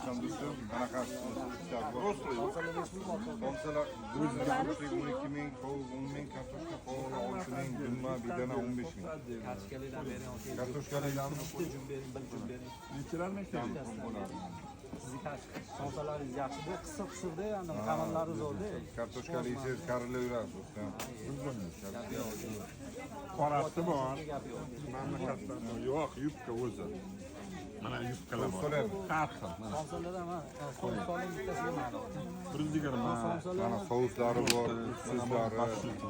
so'rasam do'stim, qanaqa ishlar bor? Somsalar 12 ming, qovun 10 ming, kartoshka qovun 6 ming, dumma bedana 15 ming. Kartoshkaliklar bering. Kartoshkaliklarni Jum bering, bir jum bering. Nechalarni bo'ladi. Sizni somsalaringiz yaxshida, qisiq-qisiqda, yani qamanlari zo'rda. Kartoshkaliklar karilaveradi do'stim. qorasi bor. Mamlakatdan yo'q, yubka o'zi. Mana yubkalar bor. Har xil. Somsalarda mana so'ng bittasiga mana. 120. Mana souslari bor, tuzlari,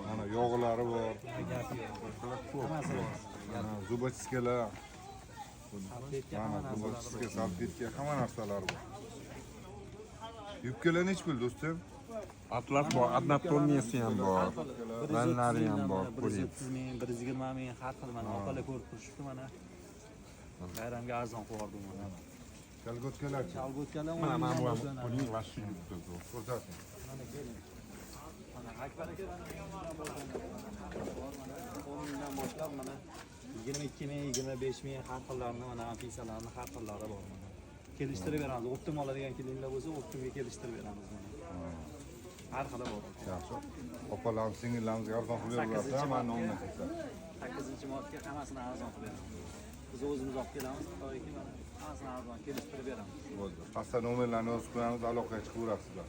mana yog'lari bor. Hammasi bor. Mana zubachkalar, mana zubachka, salfetka, hamma narsalar bor. Yubkalar nech pul do'stim? Atlas bor, adnatorniyasi ham bor. Ranlari ham bor. 130 ming, 120 ming har xil mana opalar ko'rib turishibdi mana. Bayramga arzon qo'yardim mana. Kalgotkalar. Chalg'utkalar Mana bu uning vashi yubka. Ko'rsating. Mana keling. Mana Akbar aka mana 10 mingdan boshlab mana 22 ming, 25 ming har xillarni mana afisalarni har xillari bor mana. Kelishtirib beramiz. Optim oladigan kelinglar bo'lsa, optimga kelishtirib beramiz mana. Har xili bor. Yaxshi. Opalarimiz, singillarimiz arzon qilib beradi, mana nomini aytsa. 8-martga hammasini arzon qilib beramiz. Biz o'zimiz olib kelamiz, to'yki mana hammasini arzon kelishtirib beramiz. Bo'ldi. Pastda nomerlarni yozib qo'yamiz, aloqaga chiqaverasizlar.